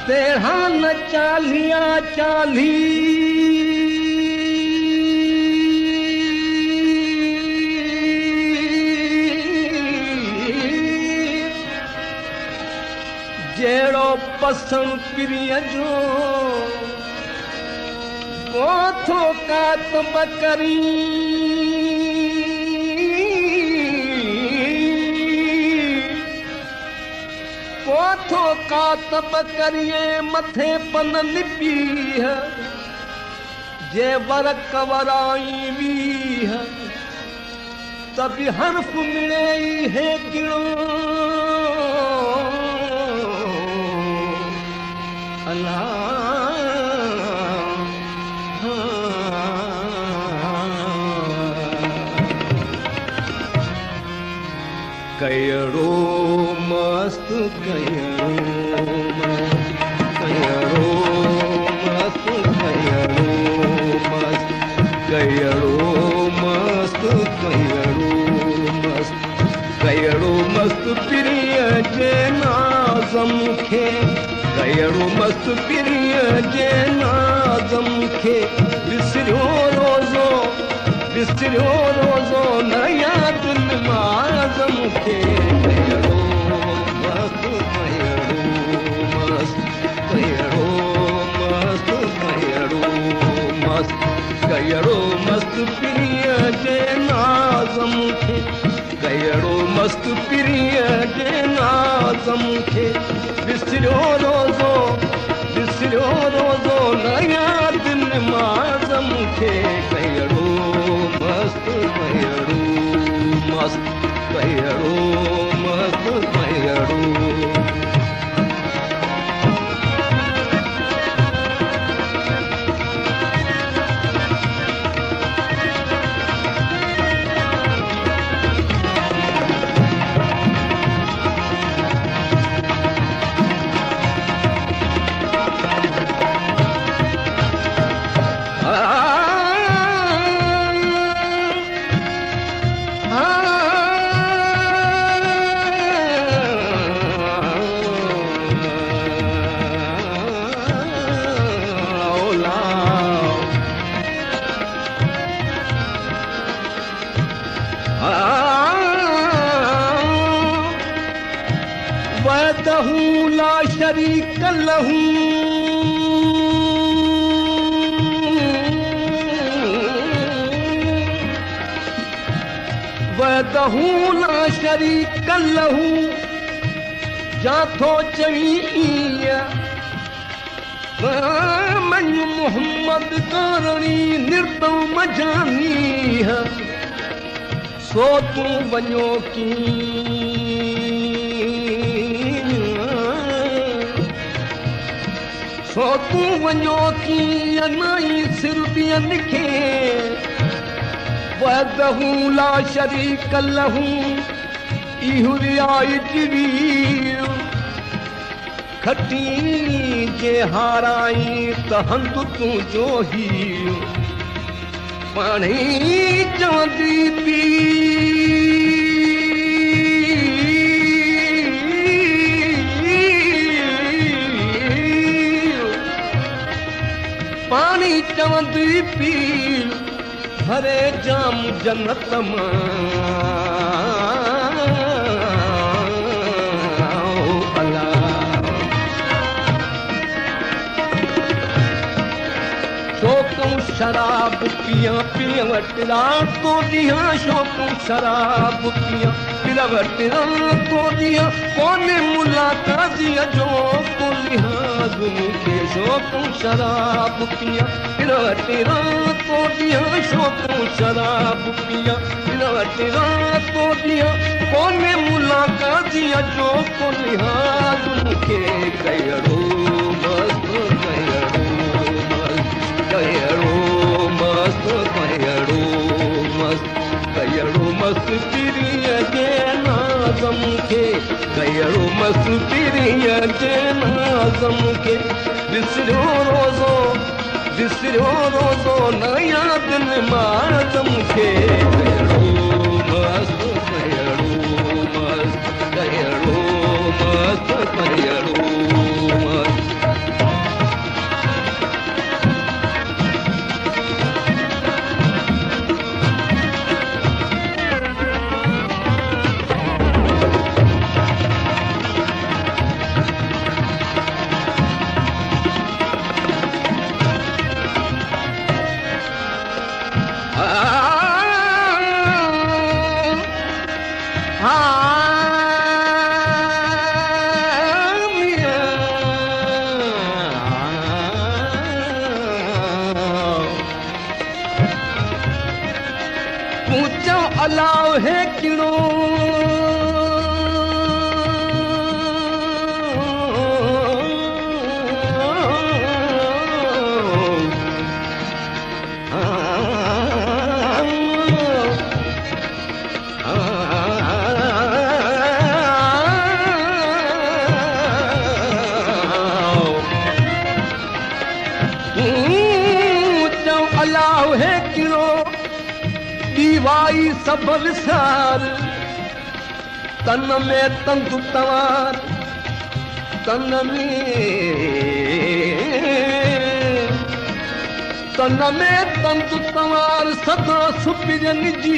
तेरह न चालिया चाली जेड़ो पसंद प्रिय जो कोथो कात बकरी कोथो कात बकरिए मथे पन लिपी है जे वर कवराई भी है तभी हर्फ मिले है किलो कयरो मस्त कयरो मस्त कयरो मस्त कयरो मस्त कयरो मस्त प्रिय जे नाज़म खे कयरो मस्त प्रिय जे नाज़म खे विसरियो रोज़ो नया दिल माज़म खे कयरो मस्त कयरो मस्त प्रिय जे नाज़म खे कयरो मस्त प्रिय जे नाज़म खे विसरियो रोज़ो नया दिल माज़म खे कयरो मस्त कयरो मस्त कयरो वहदहू ला शरीक लहू वहदहू ला शरीक लहू जाथो चई मन मोहम्मद करणी निर्दो मजानी है सो तू वञो की सो तू वञो की अनाई सिरबियन खे वहदहू ला शरीक लहू इहो रियायत खटी जे हाराई त हंधु तूं जो ही पाणी चवंदी पी पानी चवंदी पी भरे जाम जन्नत मां शराब पिया पिया वट रात को दिया शोक शराब पिया पिया वट रात को दिया कोने मुलाकात दिया जो को लिहाज के शोक शराब पिया पिया वट रात को दिया शोक शराब पिया पिया वट रात को दिया कोने मुलाकात दिया जो को लिहाज के कयरो मस्त कयरो मस्त प्रिय जे नाज़म खे कयरो मस्त प्रिय जे नाज़म खे विसरियो रोज़ो नया दिल माज़म खे कयरो मस्त पूछो अलाव है किलो अलाव है किलो दीवाई सबर सार तन में तंतु तवार तन में तंतु तवार सदा सुपिजन जी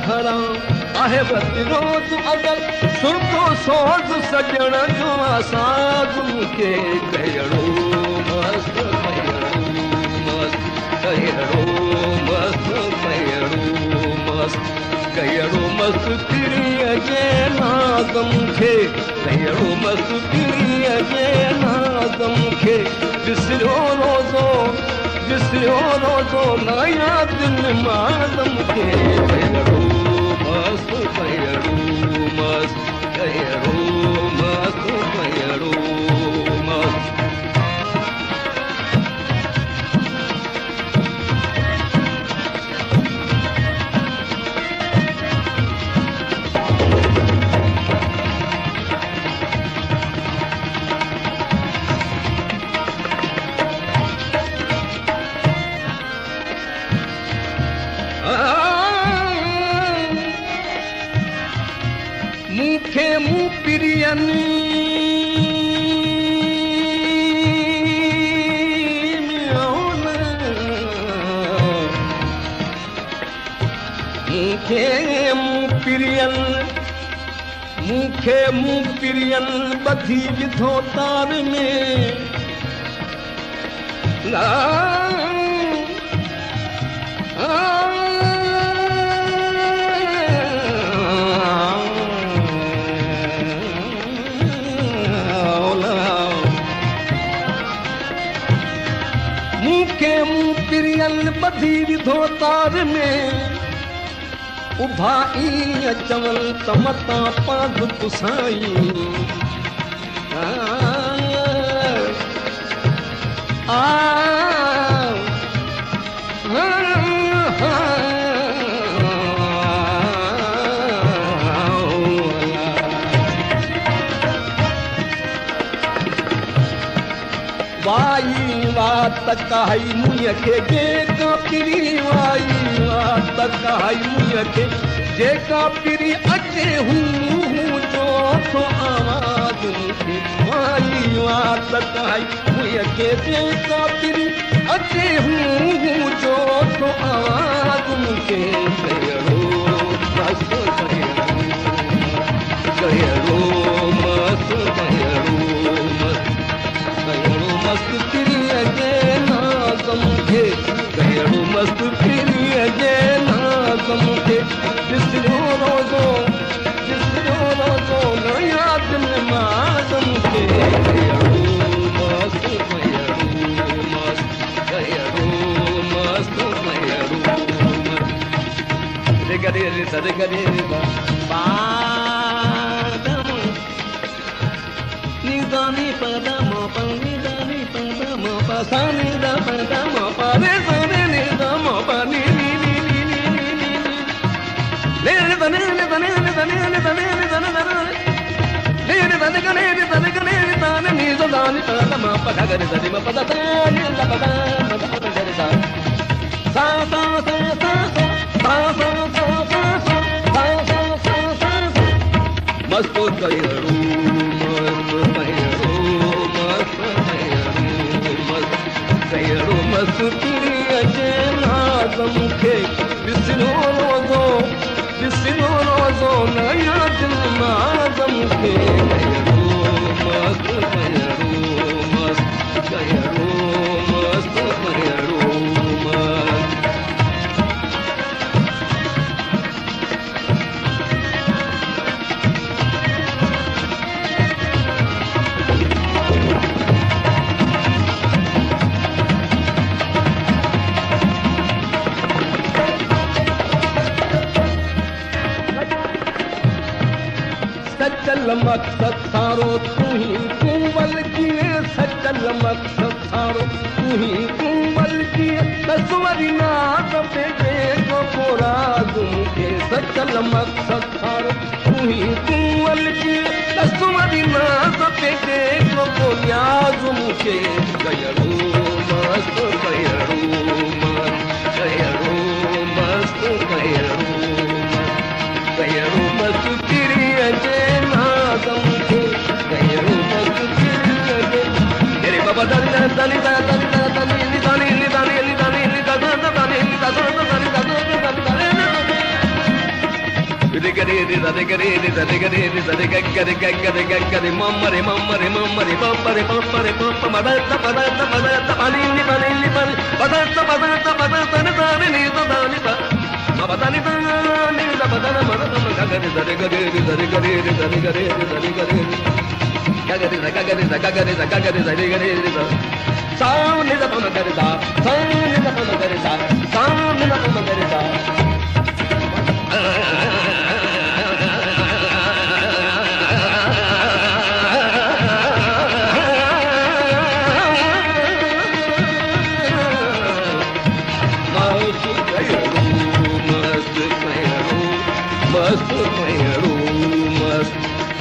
हराम आहे रोज अगर सुरतो सोज सजण जो आसाद मूंखे कहिड़ो मस्त कहिड़ो मस्त तिरीअ जे नाज़ मूंखे कहिड़ो मस्त तिरीअ जे नाज़ मूंखे ॾिसो रोज़ो नया दिन माज़ मूंखे कहिड़ो मस्त कहिड़ो मस्त मूंखे मूं पिरियनि मूंखे मूं पिरियनि ॿधी विधो तार में ॿधी विधो तार में उभा ईअं चवनि त मतां पाद पुसाई वाई वात काई मुंहिंज खे जेका पिरी वाई वात काई मुंहिंज खे जेका पिरी अचे हूं जो थो आवाज़ मूंखे वाई वात काई मुंहिंज खे जेका पिरी अचे हूं जो थो आवाज़ मूंखे कहिड़ो मस्त कहिड़ो मस्त मस्त तिरीअ जे नाज़ मूंखे कहिड़ो मस्त तिरीअ जे नाज़ मूंखे ॾिसो रोज़ो नया दिन माज़ मूंखे कहिड़ो मस्त निदानी पदम पनी दानी पदम पसानी दा पदम परे सने निदम पनी नी नी नी नी नी ले बने ले बने ले बने ले बने ले बने ले बने कने ताने नी जो दानी पदम पदा करे सदी म पदा तानी ला पदा पदा करे सा सा सा सा सा मस्त कहिड़ो मस्त तिरीअ जे नाज़ मूंखे ॾिसो रोज़ो मूंखे मस्त कयड़ो मस्त कयड़ो मस्त कयड़ो मस्त सचल मकसद सारो तू ही कुंवल किए सचल मकसद सारो तू ही कुंवल किए तस्वरी नाथ पे देखो पोराज मूंखे सचल मकसद सारो तू ही कुंवल किए तस्वरी नाथ पे देखो पोन्याज मूंखे कयड़ो मस्त कयड़ो मस्त कयड़ो मस्त कयड़ो कयड़ो मस्त किरी अजे मूंखे कयड़ो मस्त किरी अजे तेरे बाबा दानी दानी दानी दानी दानी दानी दानी दानी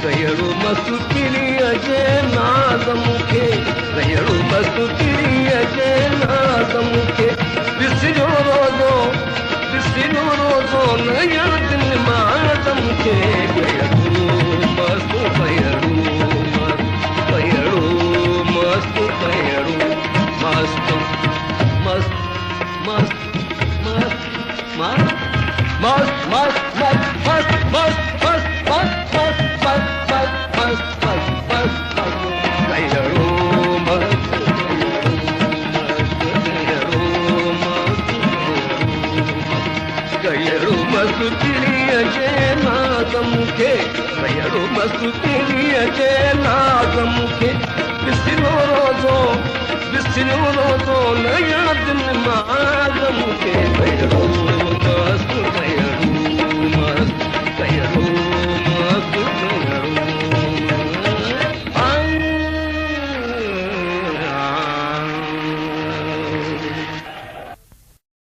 कयड़ो मस्त किरी अजे नाज़ मूंखे कयड़ो मस्त किरी अजे नाज़ मूंखे ॾिसजो रोज़ो नयण दिन माज़ मूंखे कयड़ो मस्त कयड़ो मस्त कयड़ो मस्त कयड़ो मस्त मस्त मस्त मस्त मस्त मस्त मस्त मस्त मस्त कयड़ो मस्त किरी अजे नाज़ मूंखे कयड़ो मस्त किरी अजे नाज़